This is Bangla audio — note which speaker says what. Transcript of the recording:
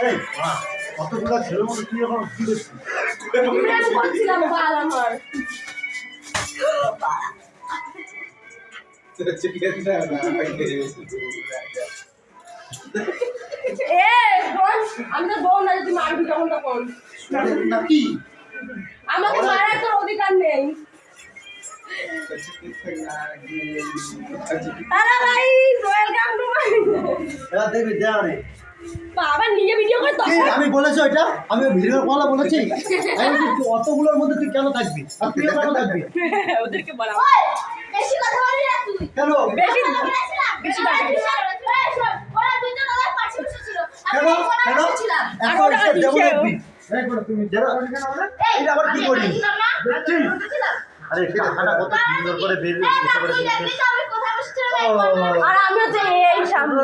Speaker 1: এই কতগুলো ছেলের মধ্যে তুই এখন কি করছিস?
Speaker 2: করছিলাম বাল আমার আমি তো বউ না যদি মারবি তখন
Speaker 1: নাকি
Speaker 2: আমাকে মারার তোর অধিকার নেই। আরে ভাই ওয়েলকাম টু মাই
Speaker 1: এরা দেখবি দেওয়া নেই।
Speaker 2: বাবা নিয়ে ভিডিও করে তো
Speaker 1: আমি বলেছি ওইটা, আমি ভিডিও কল বলেছি। আমি তুই অতগুলোর মধ্যে তুই কেন থাকবি আর তুইও কেন থাকবি?
Speaker 2: ওদেরকে বলা
Speaker 3: ওই বেশি কথা বলি না তুই
Speaker 1: কেন
Speaker 2: বেশি
Speaker 3: বেশি কথা বলিস না ওরা দুইজন আলাদা পাশাপাশি ছিল
Speaker 1: কেন
Speaker 3: আমি ওরা
Speaker 1: কেন
Speaker 3: পাশে ছিলাম
Speaker 1: এখন এসে দেবো দেখবি। এই করে তুমি যারা এটা আবার কি করি দেখছি। আরে টাকাটা কত সুন্দর করে বের
Speaker 3: এই না তুই দেখলি তো আমি কোথায় বসেছিলাম
Speaker 2: আর আমিও তো এই সামনে